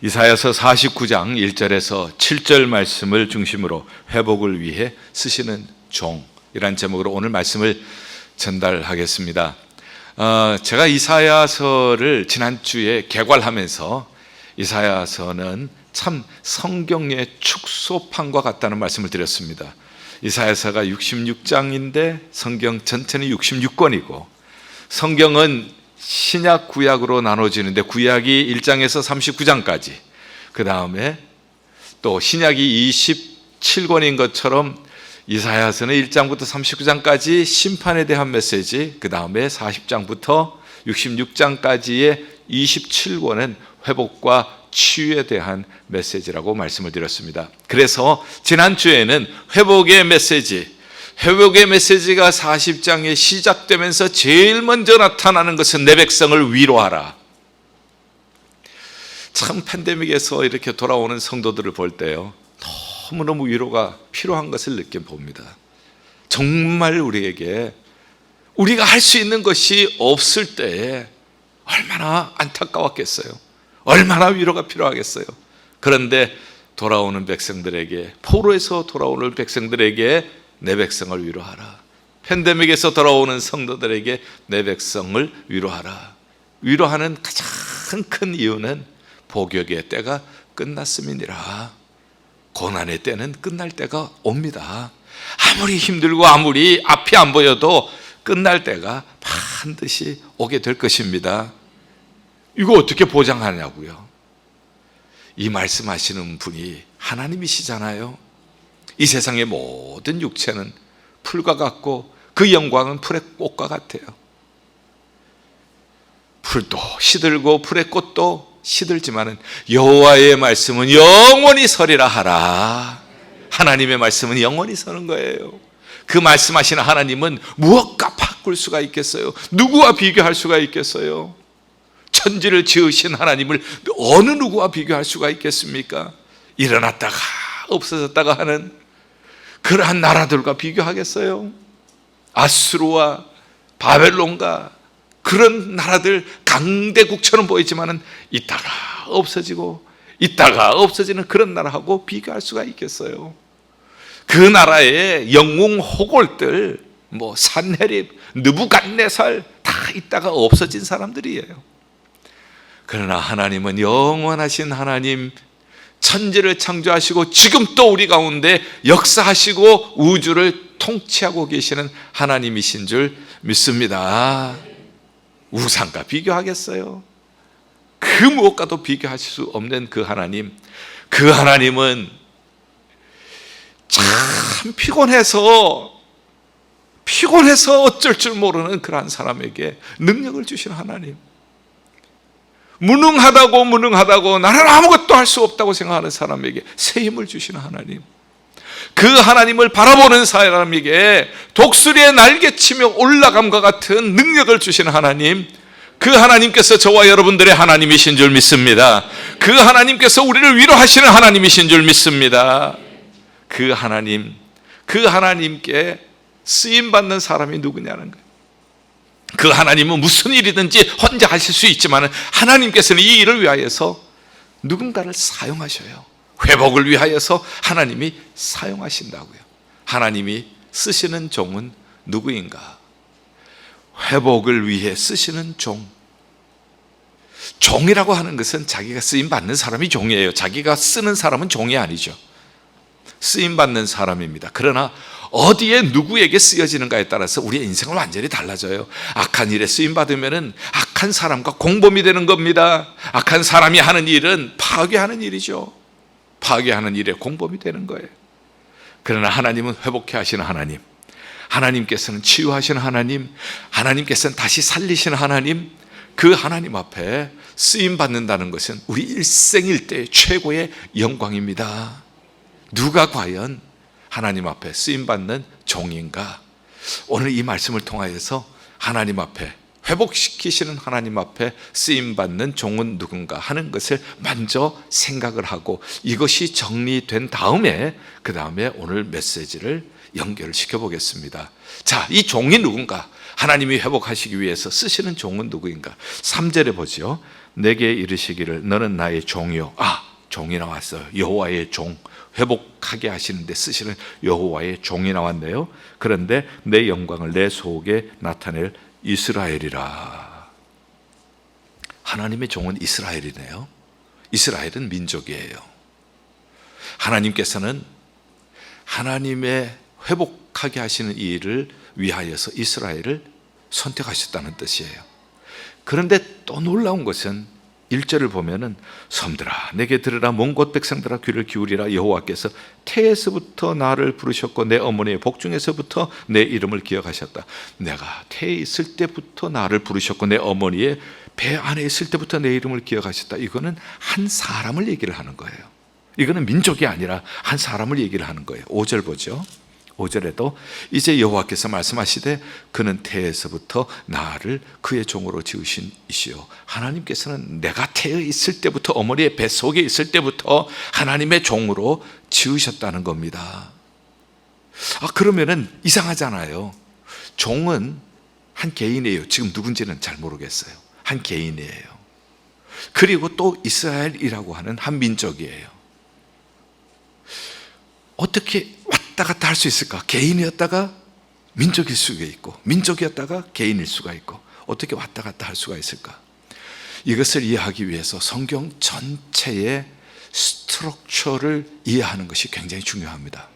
이사야서 49장 1절에서 7절 말씀을 중심으로 회복을 위해 쓰시는 종이란 제목으로 오늘 말씀을 전달하겠습니다. 제가 이사야서를 지난주에 개괄하면서 이사야서는 참 성경의 축소판과 같다는 말씀을 드렸습니다. 이사야서가 66장인데 성경 전체는 66권이고 성경은 신약 구약으로 나눠지는데 구약이 1장에서 39장까지, 그 다음에 또 신약이 27권인 것처럼 이사야서는 1장부터 39장까지 심판에 대한 메시지, 그 다음에 40장부터 66장까지의 27권은 회복과 치유에 대한 메시지라고 말씀을 드렸습니다. 그래서 지난주에는 회복의 메시지가 40장에 시작되면서 제일 먼저 나타나는 것은 내 백성을 위로하라. 참 팬데믹에서 이렇게 돌아오는 성도들을 볼 때요, 너무너무 위로가 필요한 것을 느껴봅니다. 정말 우리가 할 수 있는 것이 없을 때에 얼마나 안타까웠겠어요. 얼마나 위로가 필요하겠어요. 그런데 돌아오는 백성들에게, 포로에서 돌아오는 백성들에게 내 백성을 위로하라. 팬데믹에서 돌아오는 성도들에게 내 백성을 위로하라. 위로하는 가장 큰 이유는 복역의 때가 끝났음이니라. 고난의 때는 끝날 때가 옵니다. 아무리 힘들고 아무리 앞이 안 보여도 끝날 때가 반드시 오게 될 것입니다. 이거 어떻게 보장하냐고요? 이 말씀하시는 분이 하나님이시잖아요. 이 세상의 모든 육체는 풀과 같고 그 영광은 풀의 꽃과 같아요. 풀도 시들고 풀의 꽃도 시들지만은 여호와의 말씀은 영원히 서리라 하라. 하나님의 말씀은 영원히 서는 거예요. 그 말씀하시는 하나님은 무엇과 바꿀 수가 있겠어요? 누구와 비교할 수가 있겠어요? 천지를 지으신 하나님을 어느 누구와 비교할 수가 있겠습니까? 일어났다가 없어졌다가 하는 그러한 나라들과 비교하겠어요? 아수르와 바벨론과 그런 나라들 강대국처럼 보이지만은 있다가 없어지고 있다가 없어지는 그런 나라하고 비교할 수가 있겠어요? 그 나라의 영웅 호골들, 산헤립, 느부갓네살 다 있다가 없어진 사람들이에요. 그러나 하나님은 영원하신 하나님, 천지를 창조하시고 지금 또 우리 가운데 역사하시고 우주를 통치하고 계시는 하나님이신 줄 믿습니다. 우상과 비교하겠어요? 그 무엇과도 비교하실 수 없는 그 하나님은 참 피곤해서 어쩔 줄 모르는 그러한 사람에게 능력을 주신 하나님, 무능하다고 나는 아무것도 할 수 없다고 생각하는 사람에게 새 힘을 주시는 하나님, 그 하나님을 바라보는 사람에게 독수리의 날개치며 올라감과 같은 능력을 주시는 하나님, 그 하나님께서 저와 여러분들의 하나님이신 줄 믿습니다. 그 하나님께서 우리를 위로하시는 하나님이신 줄 믿습니다. 그 하나님께 쓰임받는 사람이 누구냐는 거예요. 그 하나님은 무슨 일이든지 혼자 하실 수 있지만 하나님께서는 이 일을 위하여서 누군가를 사용하셔요. 회복을 위하여서 하나님이 사용하신다고요. 하나님이 쓰시는 종은 누구인가? 회복을 위해 쓰시는 종이라고 하는 것은 자기가 쓰임받는 사람이 종이에요. 자기가 쓰는 사람은 종이 아니죠. 쓰임받는 사람입니다. 그러나 어디에 누구에게 쓰여지는가에 따라서 우리의 인생은 완전히 달라져요. 악한 일에 쓰임받으면 악한 사람과 공범이 되는 겁니다. 악한 사람이 하는 일은 파괴하는 일이죠. 파괴하는 일에 공범이 되는 거예요. 그러나 하나님은 회복해 하시는 하나님, 하나님께서는 치유하시는 하나님, 하나님께서는 다시 살리시는 하나님, 그 하나님 앞에 쓰임받는다는 것은 우리 일생일대의 최고의 영광입니다. 누가 과연 하나님 앞에 쓰임받는 종인가? 오늘 이 말씀을 통하여서 하나님 앞에, 회복시키시는 하나님 앞에 쓰임받는 종은 누군가 하는 것을 먼저 생각을 하고 이것이 정리된 다음에 그 다음에 오늘 메시지를 연결을 시켜보겠습니다. 자, 이 종이 누군가? 하나님이 회복하시기 위해서 쓰시는 종은 누구인가? 3절에 보죠. 내게 이르시기를 너는 나의 종이요. 종이 나왔어요. 여호와의 종, 회복하게 하시는데 쓰시는 여호와의 종이 나왔네요. 그런데 내 영광을 내 속에 나타낼 이스라엘이라. 하나님의 종은 이스라엘이네요. 이스라엘은 민족이에요. 하나님께서는 하나님의 회복하게 하시는 이 일을 위하여서 이스라엘을 선택하셨다는 뜻이에요. 그런데 또 놀라운 것은 1절을 보면은 섬들아 내게 들으라 먼 곳 백성들아 귀를 기울이라 여호와께서 태에서부터 나를 부르셨고 내 어머니의 복중에서부터 내 이름을 기억하셨다. 내가 태에 있을 때부터 나를 부르셨고 내 어머니의 배 안에 있을 때부터 내 이름을 기억하셨다. 이거는 한 사람을 얘기를 하는 거예요. 이거는 민족이 아니라 한 사람을 얘기를 하는 거예요. 5절 보죠. 5절에도 이제 여호와께서 말씀하시되 그는 태에서부터 나를 그의 종으로 지으신 이시요. 하나님께서는 내가 태에 있을 때부터 어머니의 뱃속에 있을 때부터 하나님의 종으로 지으셨다는 겁니다. 그러면은 이상하잖아요. 종은 한 개인이에요. 지금 누군지는 잘 모르겠어요. 한 개인이에요. 그리고 또 이스라엘이라고 하는 한 민족이에요. 어떻게 왔다 갔다 할 수 있을까? 개인이었다가 민족일 수가 있고 민족이었다가 개인일 수가 있고 어떻게 왔다 갔다 할 수가 있을까? 이것을 이해하기 위해서 성경 전체의 스트럭처를 이해하는 것이 굉장히 중요합니다.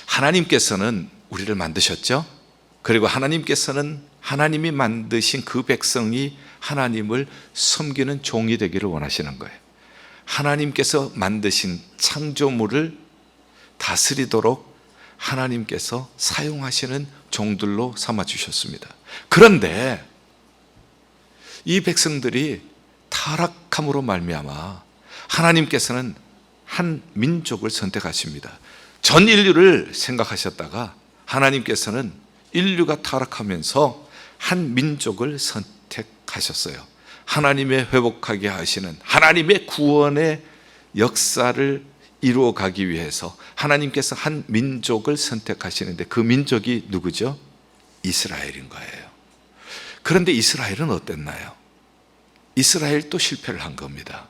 하나님께서는 우리를 만드셨죠? 그리고 하나님께서는 하나님이 만드신 그 백성이 하나님을 섬기는 종이 되기를 원하시는 거예요. 하나님께서 만드신 창조물을 다스리도록 하나님께서 사용하시는 종들로 삼아주셨습니다. 그런데 이 백성들이 타락함으로 말미암아 하나님께서는 한 민족을 선택하십니다. 전 인류를 생각하셨다가 하나님께서는 인류가 타락하면서 한 민족을 선택하셨어요. 하나님의 회복하게 하시는 하나님의 구원의 역사를 이루어 가기 위해서 하나님께서 한 민족을 선택하시는데 그 민족이 누구죠? 이스라엘인 거예요. 그런데 이스라엘은 어땠나요? 이스라엘도 실패를 한 겁니다.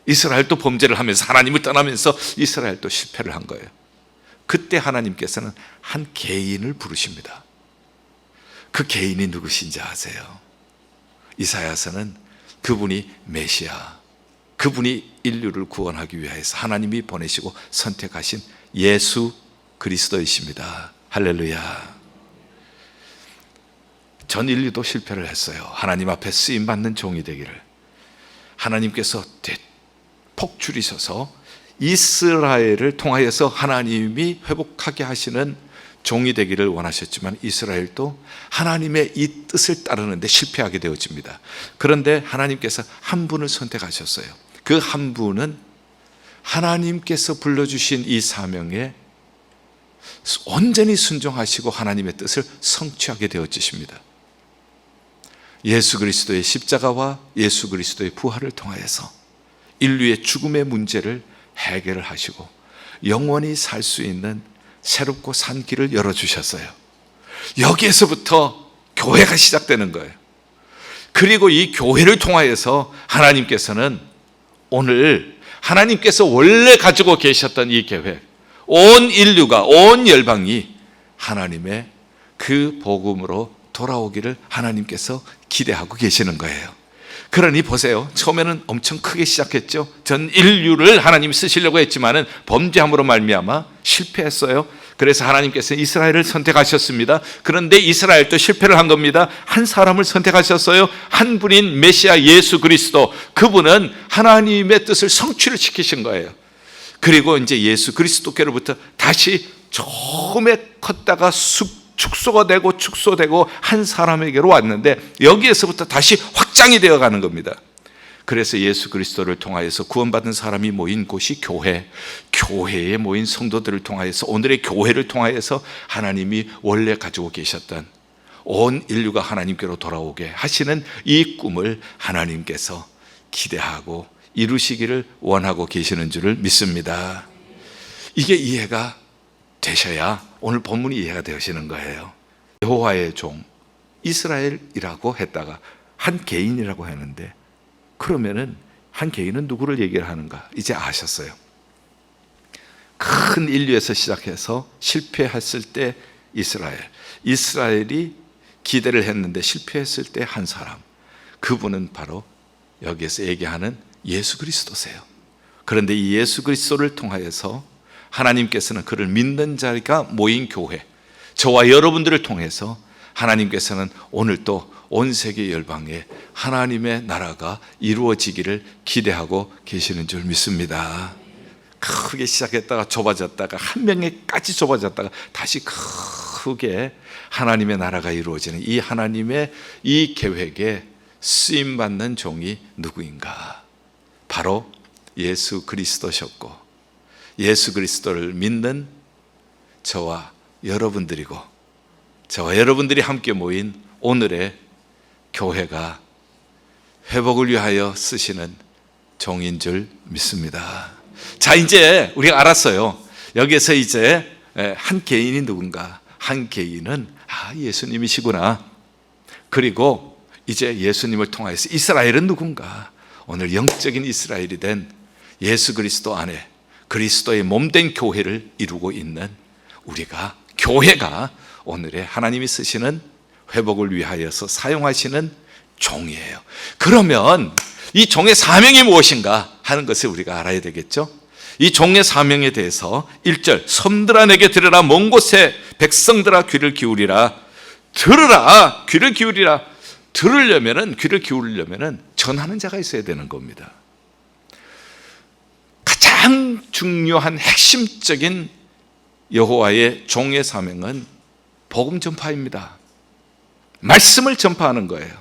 이스라엘도 범죄를 하면서 하나님을 떠나면서 이스라엘도 실패를 한 거예요. 그때 하나님께서는 한 개인을 부르십니다. 그 개인이 누구신지 아세요? 이사야서는 그분이 메시아, 그분이 인류를 구원하기 위해서 하나님이 보내시고 선택하신 예수 그리스도이십니다. 할렐루야. 전 인류도 실패를 했어요. 하나님 앞에 쓰임받는 종이 되기를. 하나님께서 대폭 줄이셔서 이스라엘을 통하여서 하나님이 회복하게 하시는 종이 되기를 원하셨지만 이스라엘도 하나님의 이 뜻을 따르는데 실패하게 되어집니다. 그런데 하나님께서 한 분을 선택하셨어요. 그 한 분은 하나님께서 불러주신 이 사명에 온전히 순종하시고 하나님의 뜻을 성취하게 되어지십니다. 예수 그리스도의 십자가와 예수 그리스도의 부활을 통하여서 인류의 죽음의 문제를 해결을 하시고 영원히 살 수 있는 새롭고 산 길을 열어주셨어요. 여기에서부터 교회가 시작되는 거예요. 그리고 이 교회를 통하여서 하나님께서는 오늘 하나님께서 원래 가지고 계셨던 이 계획, 온 인류가, 온 열방이 하나님의 그 복음으로 돌아오기를 하나님께서 기대하고 계시는 거예요. 그러니 보세요. 처음에는 엄청 크게 시작했죠. 전 인류를 하나님이 쓰시려고 했지만은 범죄함으로 말미암아 실패했어요. 그래서 하나님께서 이스라엘을 선택하셨습니다. 그런데 이스라엘도 실패를 한 겁니다. 한 사람을 선택하셨어요. 한 분인 메시아 예수 그리스도. 그분은 하나님의 뜻을 성취를 시키신 거예요. 그리고 이제 예수 그리스도께로부터 다시 처음에 컸다가 축소가 되고 축소되고 한 사람에게로 왔는데 여기에서부터 다시 확장이 되어가는 겁니다. 그래서 예수 그리스도를 통하여서 구원받은 사람이 모인 곳이 교회, 교회에 모인 성도들을 통하여서 오늘의 교회를 통하여서 하나님이 원래 가지고 계셨던 온 인류가 하나님께로 돌아오게 하시는 이 꿈을 하나님께서 기대하고 이루시기를 원하고 계시는 줄을 믿습니다. 이게 이해가 되셔야 오늘 본문이 이해가 되시는 거예요. 여호와의 종 이스라엘이라고 했다가 한 개인이라고 하는데, 그러면은 한 개인은 누구를 얘기를 하는가? 이제 아셨어요. 큰 인류에서 시작해서 실패했을 때 이스라엘이 기대를 했는데 실패했을 때 한 사람, 그분은 바로 여기에서 얘기하는 예수 그리스도세요. 그런데 이 예수 그리스도를 통하여서 하나님께서는 그를 믿는 자가 모인 교회, 저와 여러분들을 통해서 하나님께서는 오늘 또 온 세계 열방에 하나님의 나라가 이루어지기를 기대하고 계시는 줄 믿습니다. 크게 시작했다가 좁아졌다가 한 명에까지 좁아졌다가 다시 크게 하나님의 나라가 이루어지는 이 하나님의 이 계획에 쓰임받는 종이 누구인가? 바로 예수 그리스도셨고, 예수 그리스도를 믿는 저와 여러분들이고, 저와 여러분들이 함께 모인 오늘의 교회가 회복을 위하여 쓰시는 종인 줄 믿습니다. 자, 이제 우리가 알았어요. 여기에서 이제 한 개인이 누군가? 한 개인은 예수님이시구나. 그리고 이제 예수님을 통하여서 이스라엘은 누군가? 오늘 영적인 이스라엘이 된 예수 그리스도 안에 그리스도의 몸된 교회를 이루고 있는 우리가, 교회가 오늘의 하나님이 쓰시는 회복을 위하여서 사용하시는 종이에요. 그러면 이 종의 사명이 무엇인가 하는 것을 우리가 알아야 되겠죠. 이 종의 사명에 대해서 1절, 섬들아 내게 들으라, 먼 곳에 백성들아 귀를 기울이라. 들으라, 귀를 기울이라. 귀를 기울이려면은 전하는 자가 있어야 되는 겁니다. 가장 중요한 핵심적인 여호와의 종의 사명은 복음 전파입니다. 말씀을 전파하는 거예요.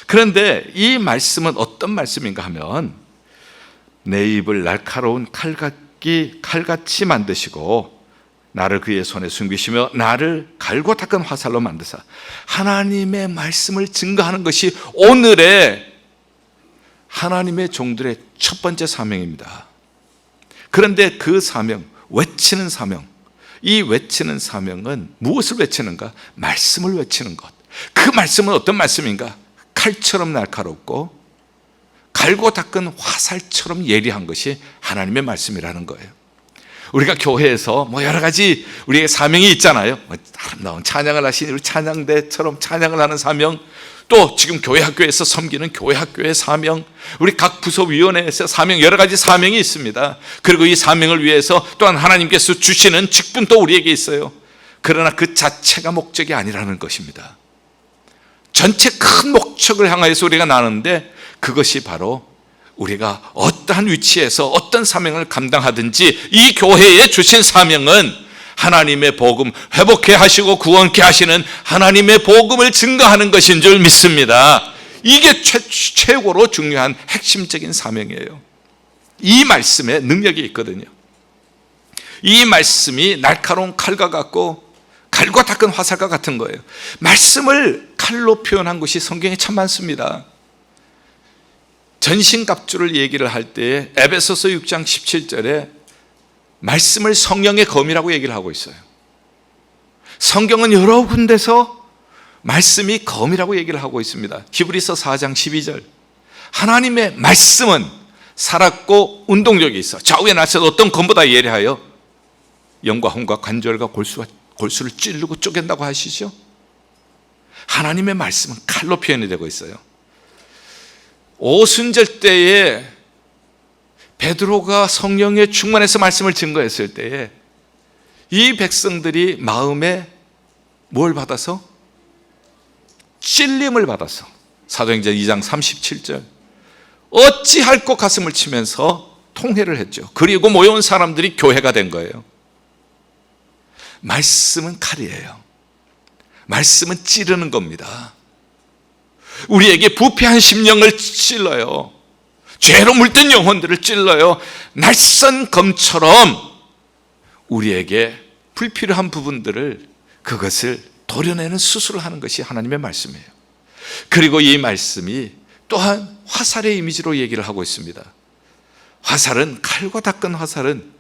그런데 이 말씀은 어떤 말씀인가 하면, 내 입을 날카로운 칼같이 만드시고 나를 그의 손에 숨기시며 나를 갈고 닦은 화살로 만드사. 하나님의 말씀을 증거하는 것이 오늘의 하나님의 종들의 첫 번째 사명입니다. 그런데 그 사명, 외치는 사명, 이 외치는 사명은 무엇을 외치는가? 말씀을 외치는 것. 그 말씀은 어떤 말씀인가? 칼처럼 날카롭고 갈고 닦은 화살처럼 예리한 것이 하나님의 말씀이라는 거예요. 우리가 교회에서 여러 가지 우리의 사명이 있잖아요. 아름다운 찬양을 하시는 우리 찬양대처럼 찬양을 하는 사명, 또 지금 교회 학교에서 섬기는 교회 학교의 사명, 우리 각 부서위원회에서 사명, 여러 가지 사명이 있습니다. 그리고 이 사명을 위해서 또한 하나님께서 주시는 직분도 우리에게 있어요. 그러나 그 자체가 목적이 아니라는 것입니다. 전체 큰 목적을 향하여서 우리가 나누는데, 그것이 바로 우리가 어떠한 위치에서 어떤 사명을 감당하든지 이 교회에 주신 사명은 하나님의 복음, 회복케 하시고 구원케 하시는 하나님의 복음을 증거하는 것인 줄 믿습니다. 이게 최고로 중요한 핵심적인 사명이에요. 이 말씀에 능력이 있거든요. 이 말씀이 날카로운 칼과 같고 갈고 닦은 화살과 같은 거예요. 말씀을 칼로 표현한 것이 성경에 참 많습니다. 전신갑주를 얘기를 할 때 에베소서 6장 17절에 말씀을 성령의 검이라고 얘기를 하고 있어요. 성경은 여러 군데서 말씀이 검이라고 얘기를 하고 있습니다. 히브리서 4장 12절, 하나님의 말씀은 살았고 운동력이 있어 좌우에 날쳐서 어떤 검보다 예리하여 영과 혼과 관절과 골수를 찌르고 쪼갠다고 하시죠. 하나님의 말씀은 칼로 표현이 되고 있어요. 오순절 때에 베드로가 성령의 충만해서 말씀을 증거했을 때에 이 백성들이 마음에 뭘 받아서? 찔림을 받아서, 사도행전 2장 37절, 어찌할꼬 가슴을 치면서 통회를 했죠. 그리고 모여온 사람들이 교회가 된 거예요. 말씀은 칼이에요. 말씀은 찌르는 겁니다. 우리에게 부패한 심령을 찔러요. 죄로 물든 영혼들을 찔러요. 날선 검처럼 우리에게 불필요한 부분들을, 그것을 도려내는 수술을 하는 것이 하나님의 말씀이에요. 그리고 이 말씀이 또한 화살의 이미지로 얘기를 하고 있습니다. 화살은, 칼과 닦은 화살은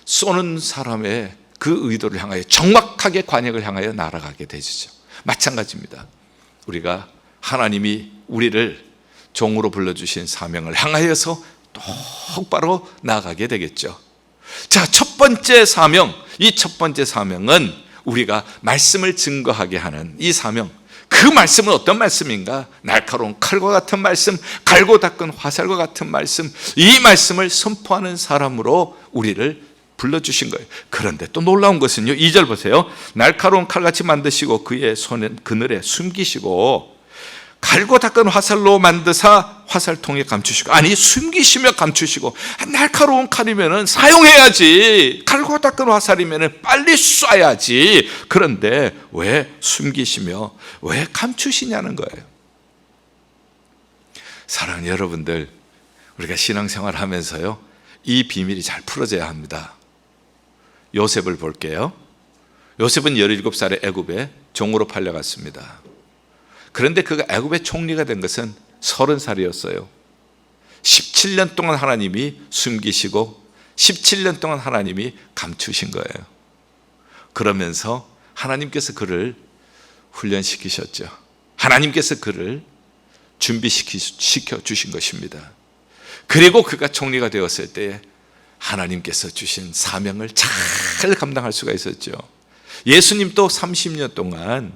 쏘는 사람의 그 의도를 향하여 정확하게 관역을 향하여 날아가게 되죠. 마찬가지입니다. 우리가 하나님이 우리를 종으로 불러주신 사명을 향하여서 똑바로 나아가게 되겠죠. 자, 첫 번째 사명, 이 첫 번째 사명은 우리가 말씀을 증거하게 하는 이 사명. 그 말씀은 어떤 말씀인가? 날카로운 칼과 같은 말씀, 갈고 닦은 화살과 같은 말씀, 이 말씀을 선포하는 사람으로 우리를 불러주신 거예요. 그런데 또 놀라운 것은요, 2절 보세요. 날카로운 칼같이 만드시고 그의 손은 그늘에 숨기시고 갈고 닦은 화살로 만드사 화살통에 감추시고. 아니, 숨기시며 감추시고. 날카로운 칼이면 사용해야지, 갈고 닦은 화살이면 빨리 쏴야지. 그런데 왜 숨기시며 왜 감추시냐는 거예요. 사랑하는 여러분들, 우리가 신앙생활 하면서요, 이 비밀이 잘 풀어져야 합니다. 요셉을 볼게요. 요셉은 17살에 애굽에 종으로 팔려갔습니다. 그런데 그가 애굽의 총리가 된 것은 30살이었어요. 17년 동안 하나님이 숨기시고 17년 동안 하나님이 감추신 거예요. 그러면서 하나님께서 그를 훈련시키셨죠. 하나님께서 그를 준비시켜 주신 것입니다. 그리고 그가 총리가 되었을 때에 하나님께서 주신 사명을 잘 감당할 수가 있었죠. 예수님도 30년 동안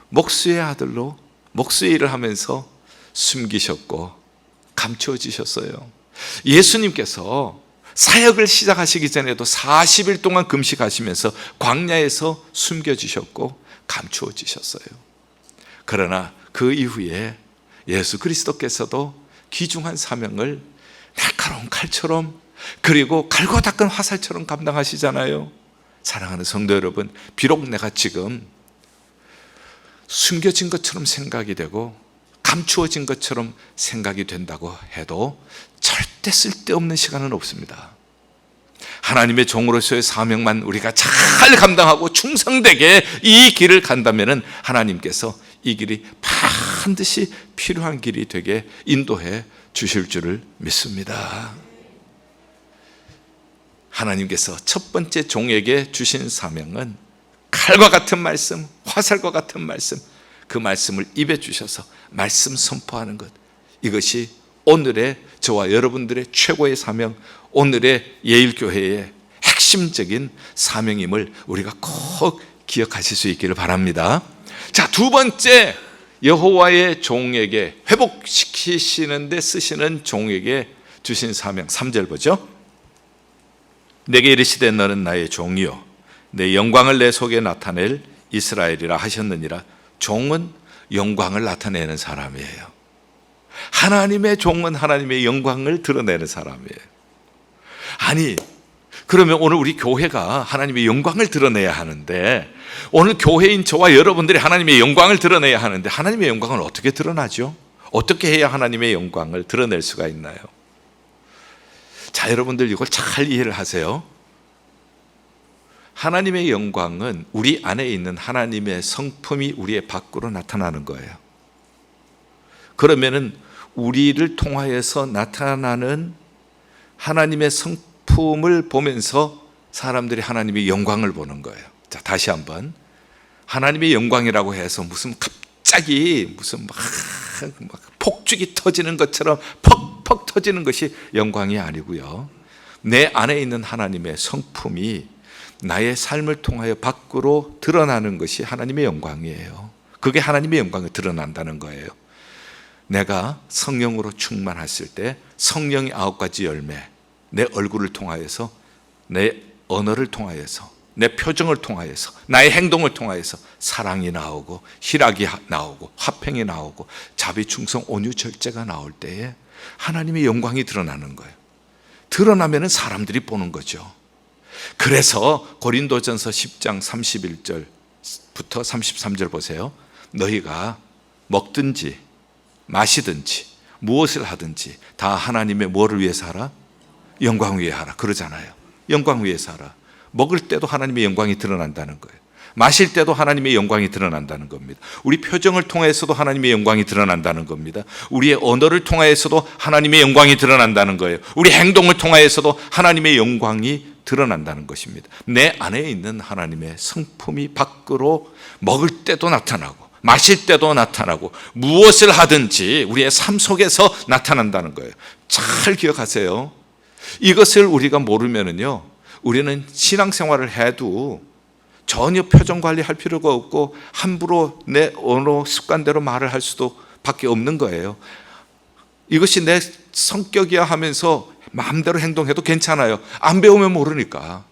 목수의 아들로 목수의 일을 하면서 숨기셨고 감추어지셨어요. 예수님께서 사역을 시작하시기 전에도 40일 동안 금식하시면서 광야에서 숨겨지셨고 감추어지셨어요. 그러나 그 이후에 예수 그리스도께서도 귀중한 사명을 날카로운 칼처럼, 그리고 갈고 닦은 화살처럼 감당하시잖아요. 사랑하는 성도 여러분, 비록 내가 지금 숨겨진 것처럼 생각이 되고 감추어진 것처럼 생각이 된다고 해도 절대 쓸데없는 시간은 없습니다. 하나님의 종으로서의 사명만 우리가 잘 감당하고 충성되게 이 길을 간다면 하나님께서 이 길이 반드시 필요한 길이 되게 인도해 주실 줄을 믿습니다. 하나님께서 첫 번째 종에게 주신 사명은 칼과 같은 말씀, 화살과 같은 말씀, 그 말씀을 입에 주셔서 말씀 선포하는 것. 이것이 오늘의 저와 여러분들의 최고의 사명, 오늘의 예일교회의 핵심적인 사명임을 우리가 꼭 기억하실 수 있기를 바랍니다. 자, 두 번째, 여호와의 종에게, 회복시키시는 데 쓰시는 종에게 주신 사명. 3절 보죠. 내게 이르시되 너는 나의 종이요 내 영광을 내 속에 나타낼 이스라엘이라 하셨느니라. 종은 영광을 나타내는 사람이에요. 하나님의 종은 하나님의 영광을 드러내는 사람이에요. 아니, 그러면 오늘 우리 교회가 하나님의 영광을 드러내야 하는데, 오늘 교회인 저와 여러분들이 하나님의 영광을 드러내야 하는데, 하나님의 영광을 어떻게 드러나죠? 어떻게 해야 하나님의 영광을 드러낼 수가 있나요? 자, 여러분들 이걸 잘 이해를 하세요. 하나님의 영광은 우리 안에 있는 하나님의 성품이 우리의 밖으로 나타나는 거예요. 그러면은 우리를 통하여서 나타나는 하나님의 성품을 보면서 사람들이 하나님의 영광을 보는 거예요. 자, 다시 한번. 하나님의 영광이라고 해서 무슨 갑자기 무슨 막 폭죽이 터지는 것처럼 퍽퍽 터지는 것이 영광이 아니고요. 내 안에 있는 하나님의 성품이 나의 삶을 통하여 밖으로 드러나는 것이 하나님의 영광이에요. 그게 하나님의 영광이 드러난다는 거예요. 내가 성령으로 충만했을 때 성령의 9가지 열매, 내 얼굴을 통하여서, 내 언어를 통하여서, 내 표정을 통하여서, 나의 행동을 통하여서 사랑이 나오고 희락이 나오고 화평이 나오고 자비, 충성, 온유, 절제가 나올 때에 하나님의 영광이 드러나는 거예요. 드러나면 사람들이 보는 거죠. 그래서 고린도전서 10장 31절부터 33절 보세요. 너희가 먹든지 마시든지 무엇을 하든지 다 하나님의 뭐를 위해서 하라? 영광 위해 하라 그러잖아요. 영광 위해서 하라. 먹을 때도 하나님의 영광이 드러난다는 거예요. 마실 때도 하나님의 영광이 드러난다는 겁니다. 우리 표정을 통해서도 하나님의 영광이 드러난다는 겁니다. 우리의 언어를 통해서도 하나님의 영광이 드러난다는 거예요. 우리 행동을 통해서도 하나님의 영광이 드러난다는 것입니다. 내 안에 있는 하나님의 성품이 밖으로 먹을 때도 나타나고 마실 때도 나타나고 무엇을 하든지 우리의 삶 속에서 나타난다는 거예요. 잘 기억하세요. 이것을 우리가 모르면은요, 우리는 신앙생활을 해도 전혀 표정 관리할 필요가 없고 함부로 내 언어 습관대로 말을 할 수도 밖에 없는 거예요. 이것이 내 성격이야 하면서 마음대로 행동해도 괜찮아요. 안 배우면 모르니까.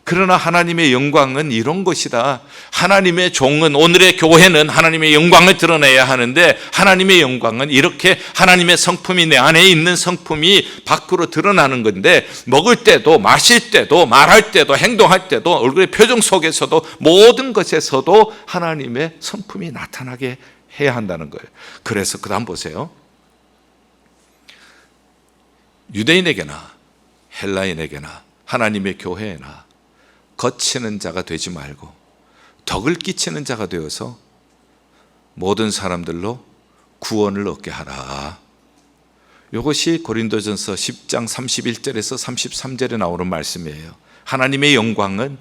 그러나 하나님의 영광은 이런 것이다. 하나님의 종은, 오늘의 교회는 하나님의 영광을 드러내야 하는데, 하나님의 영광은 이렇게 하나님의 성품이, 내 안에 있는 성품이 밖으로 드러나는 건데, 먹을 때도 마실 때도 말할 때도 행동할 때도 얼굴의 표정 속에서도 모든 것에서도 하나님의 성품이 나타나게 해야 한다는 거예요. 그래서 그 다음 보세요. 유대인에게나 헬라인에게나 하나님의 교회에나 거치는 자가 되지 말고 덕을 끼치는 자가 되어서 모든 사람들로 구원을 얻게 하라. 이것이 고린도전서 10장 31절에서 33절에 나오는 말씀이에요. 하나님의 영광은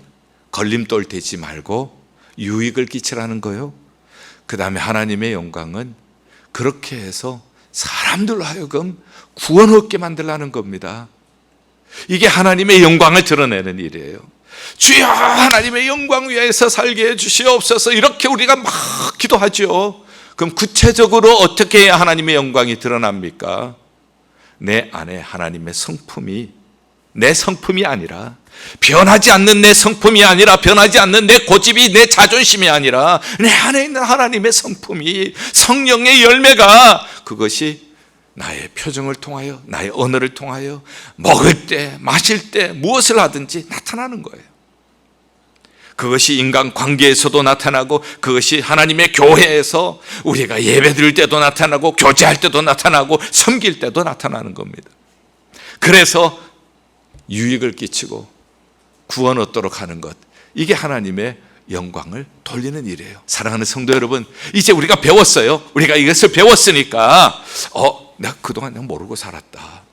걸림돌 되지 말고 유익을 끼치라는 거예요. 그 다음에 하나님의 영광은 그렇게 해서 사람들로 하여금 구원 얻게 만들라는 겁니다. 이게 하나님의 영광을 드러내는 일이에요. 주여 하나님의 영광 위에서 살게 해주시옵소서, 이렇게 우리가 막 기도하죠. 그럼 구체적으로 어떻게 해야 하나님의 영광이 드러납니까? 내 안에 하나님의 성품이, 내 성품이 아니라, 변하지 않는 내 성품이 아니라, 변하지 않는 내 고집이, 내 자존심이 아니라 내 안에 있는 하나님의 성품이, 성령의 열매가, 그것이 나의 표정을 통하여, 나의 언어를 통하여 먹을 때 마실 때 무엇을 하든지 나타나는 거예요. 그것이 인간 관계에서도 나타나고, 그것이 하나님의 교회에서 우리가 예배 드릴 때도 나타나고, 교제할 때도 나타나고, 섬길 때도 나타나는 겁니다. 그래서 유익을 끼치고 구원 얻도록 하는 것, 이게 하나님의 영광을 돌리는 일이에요. 사랑하는 성도 여러분, 이제 우리가 배웠어요. 우리가 이것을 배웠으니까 내가 그동안 내가 모르고 살았다,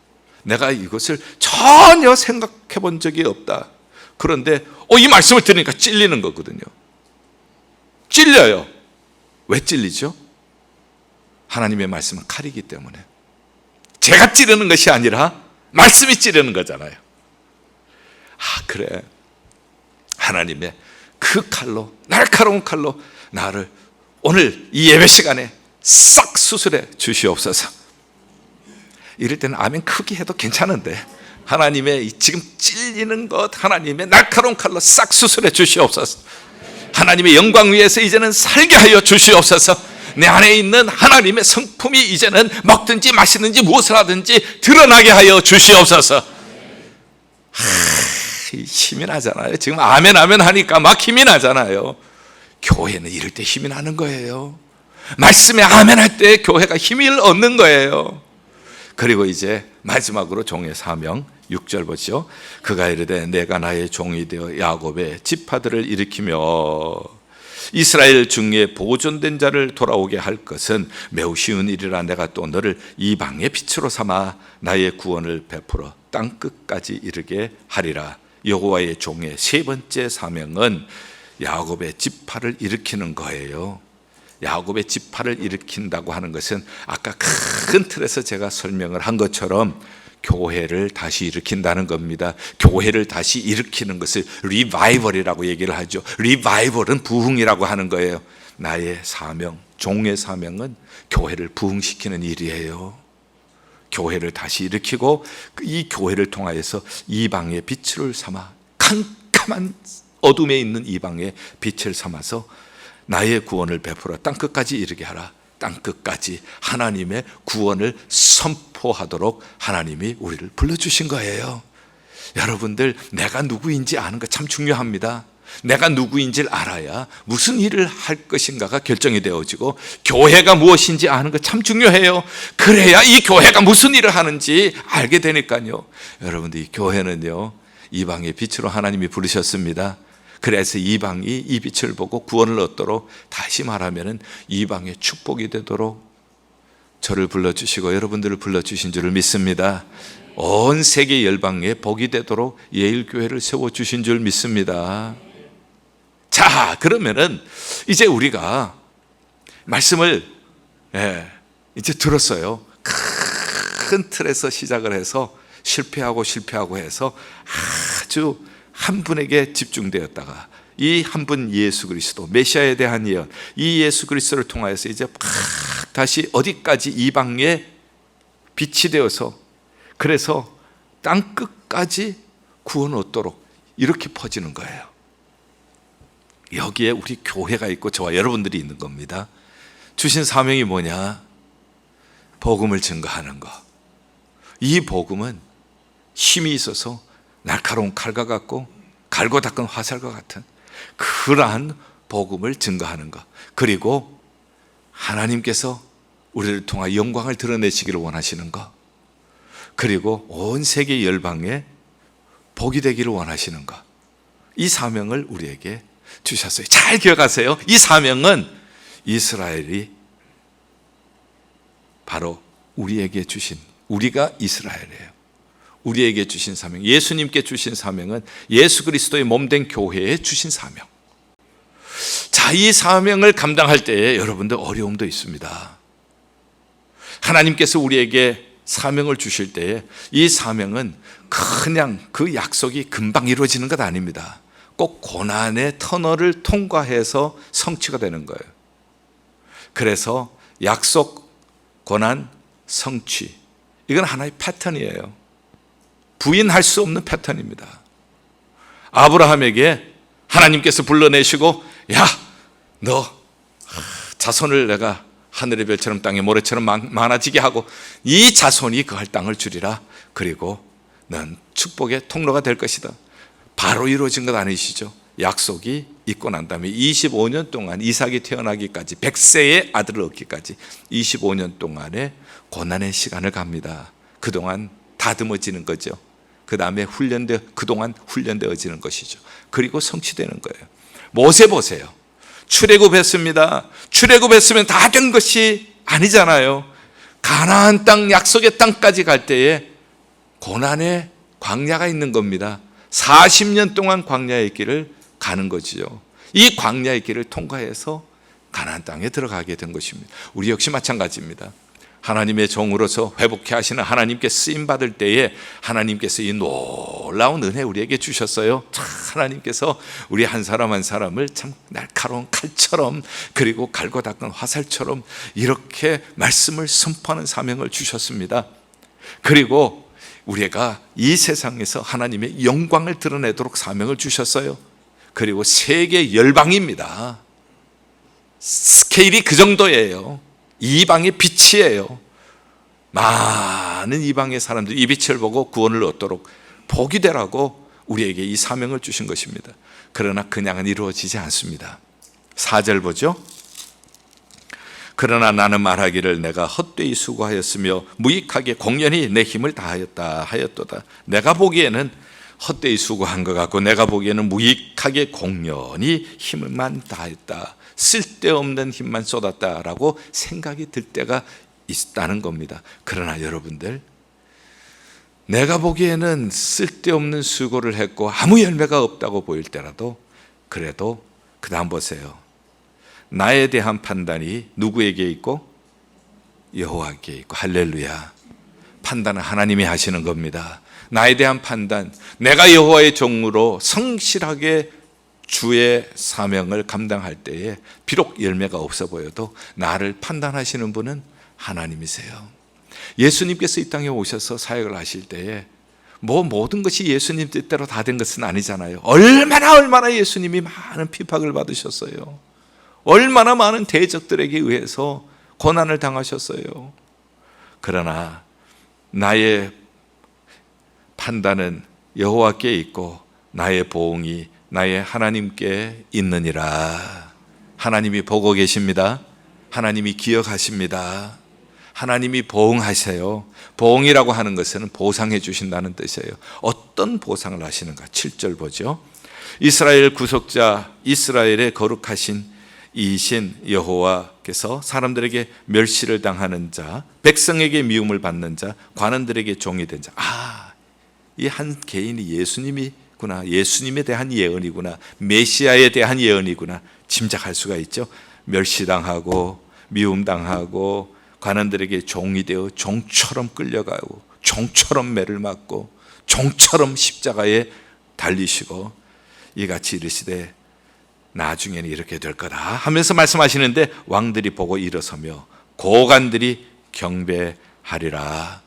내가 이것을 전혀 생각해 본 적이 없다. 그런데 이 말씀을 들으니까 찔리는 거거든요. 찔려요. 왜 찔리죠? 하나님의 말씀은 칼이기 때문에. 제가 찌르는 것이 아니라 말씀이 찌르는 거잖아요. 그래, 하나님의 그 칼로, 날카로운 칼로 나를 오늘 이 예배 시간에 싹 수술해 주시옵소서. 이럴 때는 아멘 크게 해도 괜찮은데, 하나님의 지금 찔리는 것, 하나님의 날카로운 칼로 싹 수술해 주시옵소서. 하나님의 영광 위에서 이제는 살게 하여 주시옵소서. 내 안에 있는 하나님의 성품이 이제는 먹든지 마시든지 무엇을 하든지 드러나게 하여 주시옵소서. 힘이 나잖아요. 지금 아멘 아멘 하니까 막 힘이 나잖아요. 교회는 이럴 때 힘이 나는 거예요. 말씀에 아멘 할 때 교회가 힘을 얻는 거예요. 그리고 이제 마지막으로 종의 사명 6절 보시죠. 그가 이르되 내가 나의 종이 되어 야곱의 지파들을 일으키며 이스라엘 중에 보존된 자를 돌아오게 할 것은 매우 쉬운 일이라. 내가 또 너를 이방의 빛으로 삼아 나의 구원을 베풀어 땅 끝까지 이르게 하리라. 여호와의 종의 세 번째 사명은 야곱의 지파를 일으키는 거예요. 야곱의 지파를 일으킨다고 하는 것은 아까 큰 틀에서 제가 설명을 한 것처럼 교회를 다시 일으킨다는 겁니다. 교회를 다시 일으키는 것을 리바이벌이라고 얘기를 하죠. 리바이벌은 부흥이라고 하는 거예요. 나의 사명, 종의 사명은 교회를 부흥시키는 일이에요. 교회를 다시 일으키고 이 교회를 통하여서 이방의 빛을 삼아, 캄캄한 어둠에 있는 이방의 빛을 삼아서 나의 구원을 베풀어 땅끝까지 이르게 하라. 땅끝까지 하나님의 구원을 선포하도록 하나님이 우리를 불러주신 거예요. 여러분들, 내가 누구인지 아는 거 참 중요합니다. 내가 누구인지를 알아야 무슨 일을 할 것인가가 결정이 되어지고, 교회가 무엇인지 아는 거 참 중요해요. 그래야 이 교회가 무슨 일을 하는지 알게 되니까요. 여러분들, 이 교회는요, 이방의 빛으로 하나님이 부르셨습니다. 그래서 이방이 이 빛을 보고 구원을 얻도록, 다시 말하면 이방의 축복이 되도록 저를 불러주시고 여러분들을 불러주신 줄을 믿습니다. 온 세계 열방에 복이 되도록 예일교회를 세워주신 줄 믿습니다. 자, 그러면은 이제 우리가 말씀을 이제 들었어요. 큰 틀에서 시작을 해서 실패하고 해서 아주 한 분에게 집중되었다가 이 한 분 예수 그리스도 메시아에 대한 예언, 이 예수 그리스도를 통하여서 이제 다시 어디까지 이방의 빛이 되어서 그래서 땅 끝까지 구원 얻도록 이렇게 퍼지는 거예요. 여기에 우리 교회가 있고 저와 여러분들이 있는 겁니다. 주신 사명이 뭐냐? 복음을 증거하는 것. 이 복음은 힘이 있어서 날카로운 칼과 같고 갈고 닦은 화살과 같은 그러한 복음을 증거하는 것. 그리고 하나님께서 우리를 통하 영광을 드러내시기를 원하시는 것. 그리고 온 세계 열방에 복이 되기를 원하시는 것. 이 사명을 우리에게 주셨어요. 잘 기억하세요. 이 사명은 이스라엘이 바로 우리에게 주신, 우리가 이스라엘이에요. 우리에게 주신 사명, 예수님께 주신 사명은 예수 그리스도의 몸된 교회에 주신 사명. 자, 이 사명을 감당할 때에 여러분들 어려움도 있습니다. 하나님께서 우리에게 사명을 주실 때에 이 사명은 그냥 그 약속이 금방 이루어지는 것 아닙니다. 꼭 고난의 터널을 통과해서 성취가 되는 거예요. 그래서 약속, 고난, 성취, 이건 하나의 패턴이에요. 부인할 수 없는 패턴입니다. 아브라함에게 하나님께서 불러내시고, 야, 너 자손을 내가 하늘의 별처럼 땅의 모래처럼 많아지게 하고 이 자손이 거할 땅을 주리라. 그리고 넌 축복의 통로가 될 것이다. 바로 이루어진 것 아니시죠? 약속이 있고 난 다음에 25년 동안 이삭이 태어나기까지 100세의 아들을 얻기까지 25년 동안의 고난의 시간을 갑니다. 그동안 다듬어지는 거죠. 그 다음에 그동안 훈련되어지는 것이죠. 그리고 성취되는 거예요. 모세 보세요. 출애굽했습니다. 출애굽했으면 다 된 것이 아니잖아요. 가나안 땅, 약속의 땅까지 갈 때에 고난의 광야가 있는 겁니다. 40년 동안 광야의 길을 가는 거지요. 이 광야의 길을 통과해서 가나안 땅에 들어가게 된 것입니다. 우리 역시 마찬가지입니다. 하나님의 종으로서 회복해 하시는 하나님께 쓰임 받을 때에 하나님께서 이 놀라운 은혜 우리에게 주셨어요. 참 하나님께서 우리 한 사람 한 사람을 참 날카로운 칼처럼 그리고 갈고 닦은 화살처럼 이렇게 말씀을 선포하는 사명을 주셨습니다. 그리고 우리가 이 세상에서 하나님의 영광을 드러내도록 사명을 주셨어요. 그리고 세계 열방입니다. 스케일이 그 정도예요. 이방의 빛이에요. 많은 이방의 사람들이 이 빛을 보고 구원을 얻도록 복이 되라고 우리에게 이 사명을 주신 것입니다. 그러나 그냥은 이루어지지 않습니다. 4절 보죠. 그러나 나는 말하기를 내가 헛되이 수고하였으며 무익하게 공연히 내 힘을 다하였다 하였도다. 내가 보기에는 헛되이 수고한 것 같고 내가 보기에는 무익하게 공연히 힘을만 다했다. 쓸데없는 힘만 쏟았다라고 생각이 들 때가 있다는 겁니다. 그러나 여러분들, 내가 보기에는 쓸데없는 수고를 했고 아무 열매가 없다고 보일 때라도 그래도 그 다음 보세요. 나에 대한 판단이 누구에게 있고? 여호와께 있고. 할렐루야. 판단은 하나님이 하시는 겁니다. 나에 대한 판단, 내가 여호와의 종으로 성실하게 주의 사명을 감당할 때에 비록 열매가 없어 보여도 나를 판단하시는 분은 하나님이세요. 예수님께서 이 땅에 오셔서 사역을 하실 때에 모든 것이 예수님 뜻대로 다 된 것은 아니잖아요. 얼마나 예수님이 많은 핍박을 받으셨어요. 얼마나 많은 대적들에게 의해서 고난을 당하셨어요. 그러나 나의 판단은 여호와께 있고 나의 보응이 나의 하나님께 있느니라. 하나님이 보고 계십니다. 하나님이 기억하십니다. 하나님이 보응하세요. 보응이라고 하는 것은 보상해 주신다는 뜻이에요. 어떤 보상을 하시는가? 7절 보죠. 이스라엘 구속자, 이스라엘의 거룩하신 이신 여호와께서 사람들에게 멸시를 당하는 자, 백성에게 미움을 받는 자, 관원들에게 종이 된 자. 이 한 개인이 예수님이구나, 예수님에 대한 예언이구나, 메시아에 대한 예언이구나 짐작할 수가 있죠. 멸시당하고 미움당하고 관원들에게 종이 되어 종처럼 끌려가고 종처럼 매를 맞고 종처럼 십자가에 달리시고 이같이 이르시되 나중에는 이렇게 될 거다 하면서 말씀하시는데 왕들이 보고 일어서며 고관들이 경배하리라.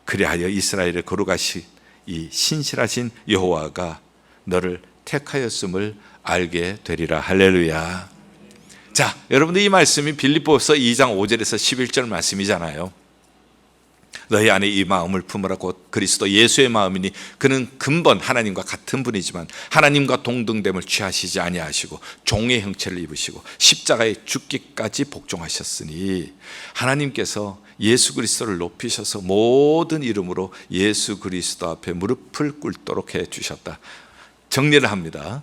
그리하여 이스라엘을 거룩하신 이 신실하신 여호와가 너를 택하였음을 알게 되리라. 할렐루야. 자, 여러분들 이 말씀이 빌립보서 2장 5절에서 11절 말씀이잖아요. 너희 안에 이 마음을 품으라 곧 그리스도 예수의 마음이니 그는 근본 하나님과 같은 분이지만 하나님과 동등됨을 취하시지 아니하시고 종의 형체를 입으시고 십자가에 죽기까지 복종하셨으니 하나님께서 예수 그리스도를 높이셔서 모든 이름으로 예수 그리스도 앞에 무릎을 꿇도록 해 주셨다. 정리를 합니다.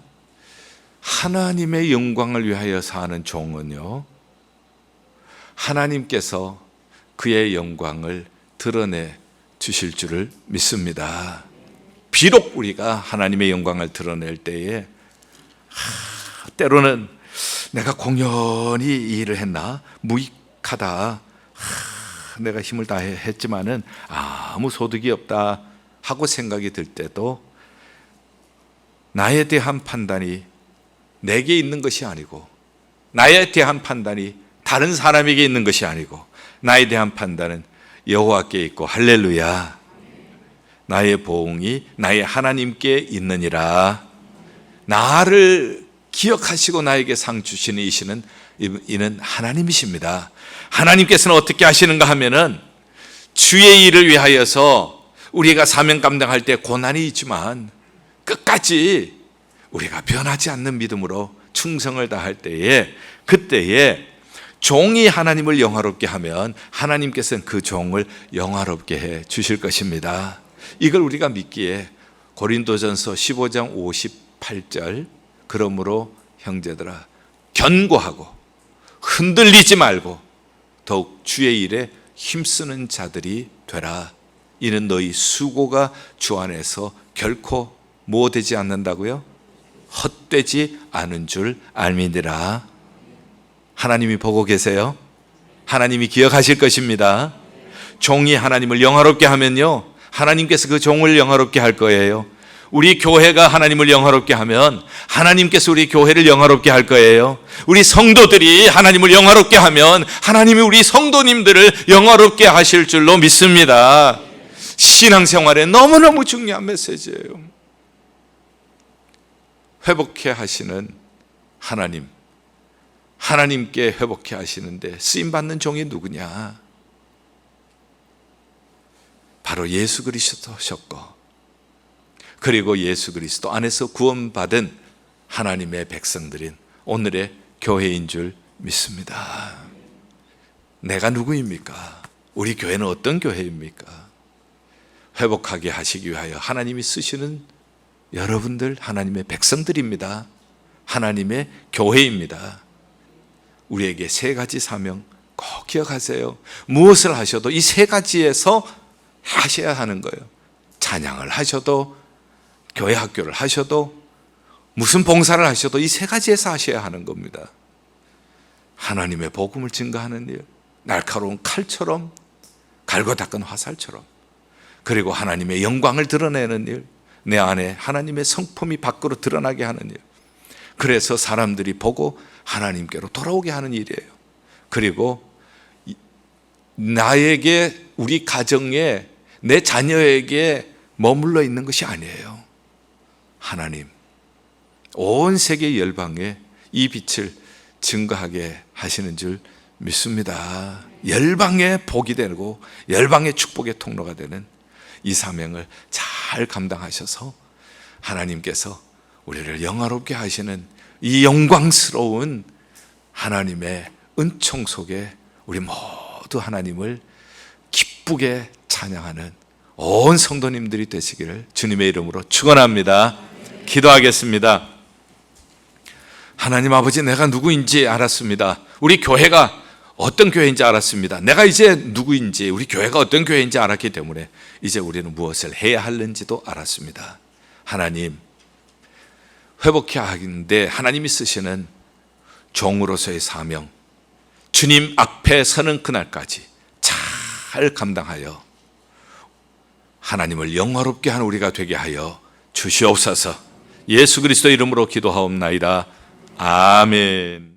하나님의 영광을 위하여 사는 종은요, 하나님께서 그의 영광을 드러내 주실 줄을 믿습니다. 비록 우리가 하나님의 영광을 드러낼 때에 때로는 내가 공연히 이 일을 했나? 무익하다. 내가 힘을 다해 했지만은 아무 소득이 없다 하고 생각이 들 때도 나에 대한 판단이 내게 있는 것이 아니고 나에 대한 판단이 다른 사람에게 있는 것이 아니고 나에 대한 판단은 여호와께 있고 할렐루야. 나의 보응이 나의 하나님께 있느니라. 나를 기억하시고 나에게 상 주시는 이는 하나님이십니다. 하나님께서는 어떻게 하시는가 하면은 주의 일을 위하여서 우리가 사명 감당할 때 고난이 있지만 끝까지 우리가 변하지 않는 믿음으로 충성을 다할 때에 그때에 종이 하나님을 영화롭게 하면 하나님께서는 그 종을 영화롭게 해 주실 것입니다. 이걸 우리가 믿기에 고린도전서 15장 58절 그러므로 형제들아 견고하고 흔들리지 말고 더욱 주의 일에 힘쓰는 자들이 되라. 이는 너희 수고가 주 안에서 결코 뭐 되지 않는다고요? 헛되지 않은 줄 알미니라. 하나님이 보고 계세요. 하나님이 기억하실 것입니다. 종이 하나님을 영화롭게 하면요, 하나님께서 그 종을 영화롭게 할 거예요. 우리 교회가 하나님을 영화롭게 하면 하나님께서 우리 교회를 영화롭게 할 거예요. 우리 성도들이 하나님을 영화롭게 하면 하나님이 우리 성도님들을 영화롭게 하실 줄로 믿습니다. 신앙생활에 너무너무 중요한 메시지예요. 회복해 하시는 하나님, 하나님께 회복해 하시는데 쓰임받는 종이 누구냐? 바로 예수 그리스도셨고, 그리고 예수 그리스도 안에서 구원받은 하나님의 백성들인 오늘의 교회인 줄 믿습니다. 내가 누구입니까? 우리 교회는 어떤 교회입니까? 회복하게 하시기 위하여 하나님이 쓰시는 여러분들 하나님의 백성들입니다. 하나님의 교회입니다. 우리에게 세 가지 사명 꼭 기억하세요. 무엇을 하셔도 이 세 가지에서 하셔야 하는 거예요. 찬양을 하셔도, 교회 학교를 하셔도, 무슨 봉사를 하셔도 이 세 가지에서 하셔야 하는 겁니다. 하나님의 복음을 증거하는 일, 날카로운 칼처럼, 갈고 닦은 화살처럼, 그리고 하나님의 영광을 드러내는 일, 내 안에 하나님의 성품이 밖으로 드러나게 하는 일, 그래서 사람들이 보고 하나님께로 돌아오게 하는 일이에요. 그리고 나에게, 우리 가정에, 내 자녀에게 머물러 있는 것이 아니에요. 하나님, 온 세계 열방에 이 빛을 증거하게 하시는 줄 믿습니다. 열방의 복이 되고 열방의 축복의 통로가 되는 이 사명을 잘 감당하셔서 하나님께서 우리를 영화롭게 하시는 이 영광스러운 하나님의 은총 속에 우리 모두 하나님을 기쁘게 찬양하는 온 성도님들이 되시기를 주님의 이름으로 축원합니다. 기도하겠습니다. 하나님 아버지, 내가 누구인지 알았습니다. 우리 교회가 어떤 교회인지 알았습니다. 내가 이제 누구인지, 우리 교회가 어떤 교회인지 알았기 때문에 이제 우리는 무엇을 해야 하는지도 알았습니다. 하나님, 회복해야 하는데 하나님이 쓰시는 종으로서의 사명, 주님 앞에 서는 그날까지 잘 감당하여 하나님을 영화롭게 하는 우리가 되게 하여 주시옵소서. 예수 그리스도 이름으로 기도하옵나이다. 아멘.